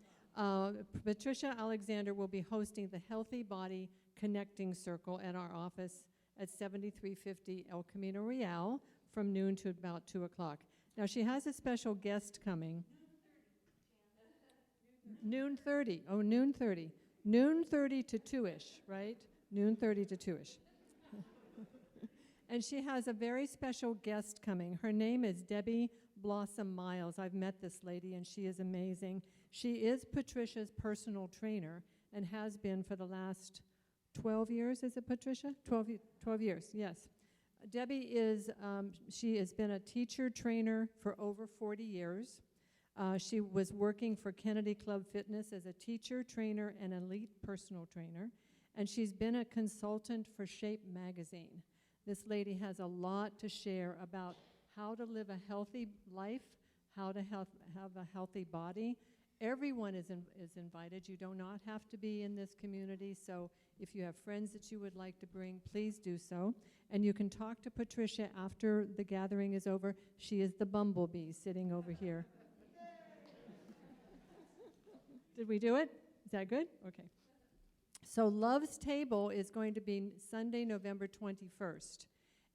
Patricia Alexander will be hosting the Healthy Body Connecting Circle at our office at 7350 El Camino Real from noon to about 2 o'clock. Now, she has a special guest coming. Noon 30. Oh, noon 30. Noon 30 to 2-ish, right? Noon 30 to 2-ish. And she has a very special guest coming. Her name is Debbie Blossom Miles. I've met this lady, and she is amazing. She is Patricia's personal trainer and has been for the last 12 years. Is it, Patricia? 12 years, yes. Debbie she has been a teacher trainer for over 40 years. She was working for Kennedy Club Fitness as a teacher, trainer, and elite personal trainer. And she's been a consultant for Shape magazine. This lady has a lot to share about how to live a healthy life, how to have a healthy body. Everyone is invited. You do not have to be in this community, so if you have friends that you would like to bring, please do so. And you can talk to Patricia after the gathering is over. She is the bumblebee sitting over here. Did we do it? Is that good? Okay. So Love's Table is going to be Sunday, November 21st.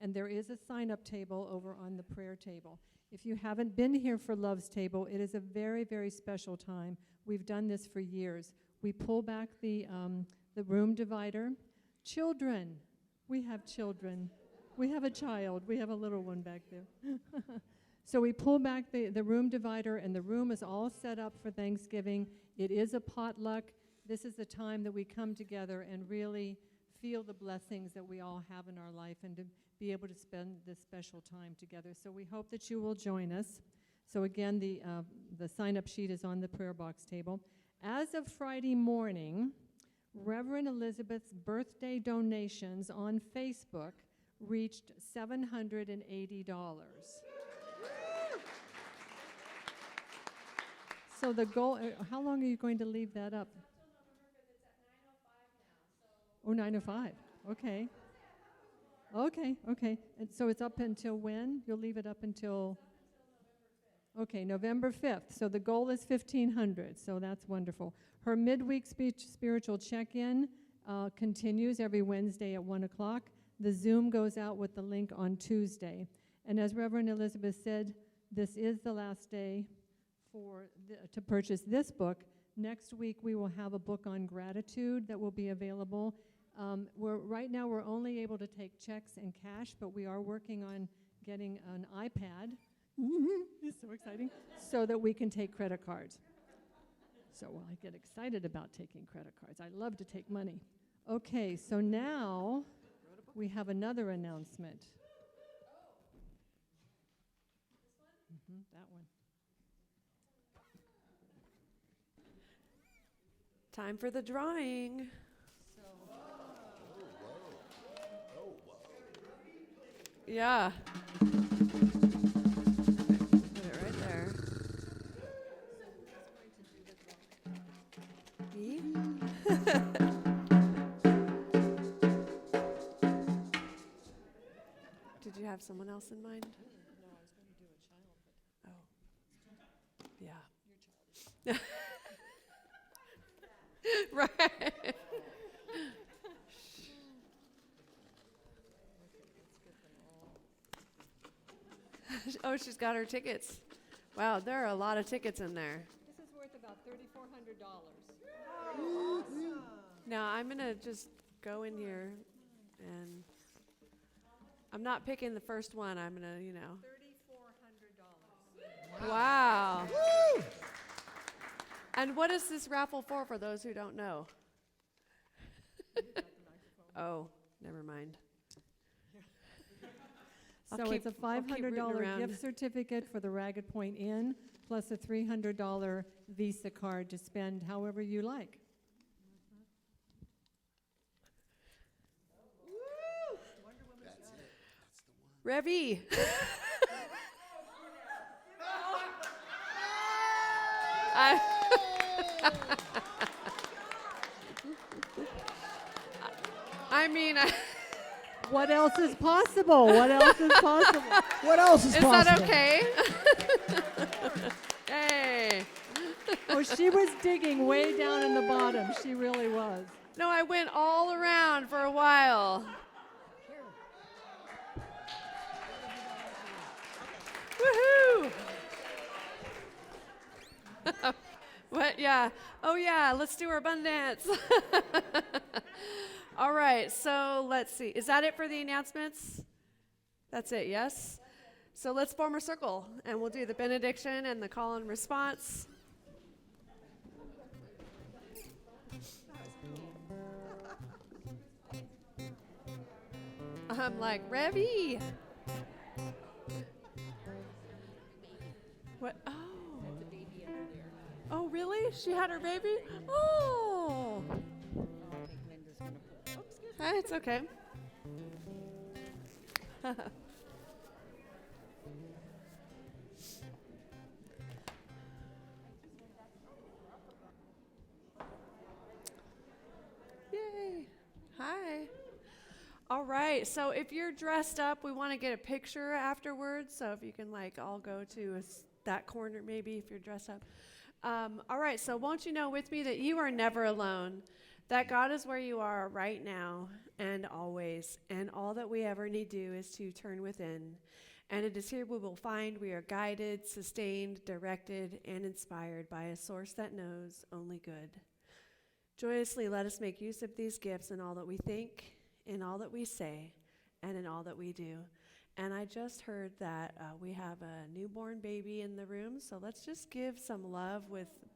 And there is a sign-up table over on the prayer table. If you haven't been here for Love's Table, it is a very, very special time. We've done this for years. We pull back the room divider. Children. We have children. We have a child. We have a little one back there. So we pull back the room divider, and the room is all set up for Thanksgiving. It is a potluck. This is the time that we come together and really feel the blessings that we all have in our life and to be able to spend this special time together. So we hope that you will join us. So again, the sign-up sheet is on the prayer box table. As of Friday morning, Reverend Elizabeth's birthday donations on Facebook reached $780. So the goal, how long are you going to leave that up? Oh, 9:05. Okay. Okay. And so it's up until when? You'll leave it up until? Okay, November 5th. So the goal is $1,500. So that's wonderful. Her midweek spiritual check-in continues every Wednesday at 1 o'clock. The Zoom goes out with the link on Tuesday. And as Reverend Elizabeth said, this is the last day to purchase this book. Next week we will have a book on gratitude that will be available. Right now we're only able to take checks and cash, but we are working on getting an iPad. It's so exciting. So that we can take credit cards. So I get excited about taking credit cards. I love to take money. Okay, so now we have another announcement. That one. Time for the drawing. Yeah. Put it right there. Me? Did you have someone else in mind? No, I was going to do a child, but Oh. Yeah. Right. Oh, she's got her tickets. Wow, there are a lot of tickets in there. this is worth about $3,400. Now, I'm going to just go in here and I'm not picking the first one. I'm going to, $3,400. Wow. And what is this raffle for those who don't know? Oh, never mind. I'll So it's a I'll keep rooting $500 around. gift certificate for the Ragged Point Inn, plus a $300 Visa card to spend however you like. Revy. I mean, What else is possible? What else is possible? What else is is possible? that okay? Hey. Oh, she was digging way down in the bottom. She really was. No, I went all around for a while. Woohoo! What? Yeah. Oh, yeah. Let's do our bun dance. All right. So let's see. Is that it for the announcements? That's it. Yes. So let's form a circle, and we'll do the benediction and the call and response. I'm like, Revy. What? Oh. Oh, really? She had her baby? Oh. It's okay. Yay. Hi. All right. So if you're dressed up, we want to get a picture afterwards. So if you can all go to that corner maybe if you're dressed up. All right. So won't you know with me that you are never alone, that God is where you are right now and always. And all that we ever need to do is to turn within. And it is here we will find we are guided, sustained, directed, and inspired by a source that knows only good. Joyously let us make use of these gifts in all that we think, in all that we say, and in all that we do. And I just heard that we have a newborn baby in the room, so let's just give some love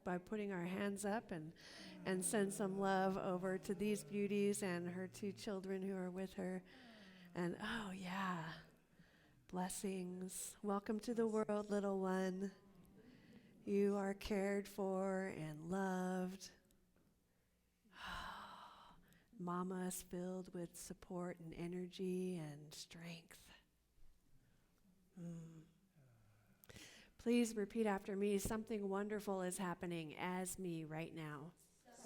by putting our hands up and send some love over to these beauties and her two children who are with her. And oh yeah, blessings. Welcome to the world, little one. You are cared for and loved. Mama is filled with support and energy and strength. Please repeat after me. Something wonderful is happening as me right now.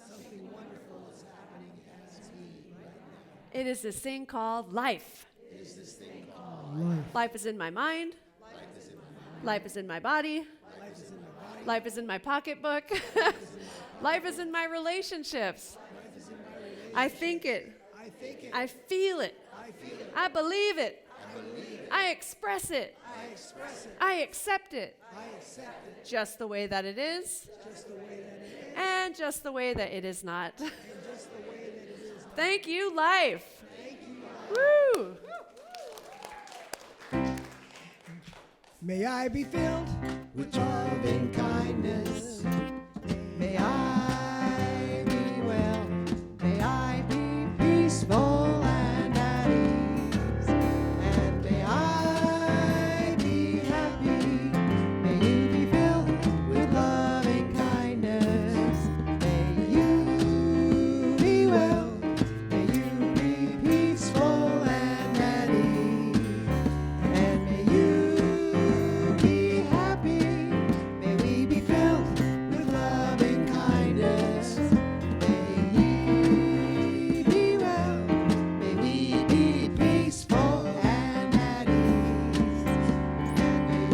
Something wonderful is happening as me right now. It is this thing called life. It is this thing called life. Life is in my mind. Life is in my body. Life is in my body. Life is in my pocketbook. Life is in my relationships. Life is in my relationship. I think it. I think it. I feel it. I feel it. I believe it. I believe it. I express it. I express it. I accept it. I accept it. Just the way that it is. Just the way that it is. And just the way that it is not. And just the way that it is. Thank you, life. Woo! May I be filled with loving kindness. May I be well. May I be peaceful and at ease. And may I be happy. May you be filled with loving kindness. May you be well. May you be peaceful and at ease. And may you be happy. May we be filled with loving kindness. May ye be well. May we be peaceful and at ease. And may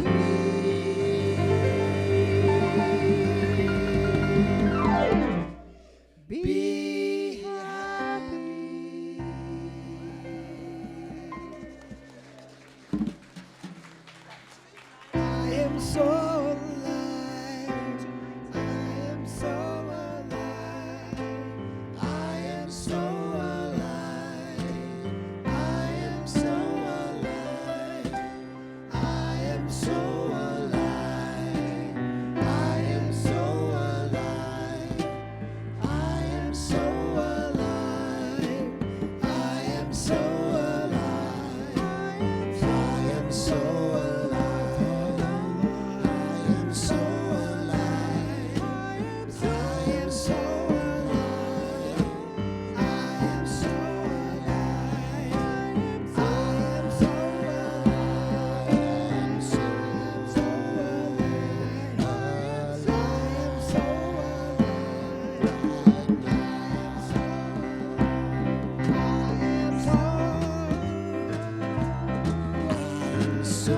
we be happy. I am so alive. I am so alive. I am so alive. I am so alive. I am so alive. I am so alive. I am so alive. I am so alive. I am so alive. I am so alive. I am so alive. I am so alive. I am so alive. So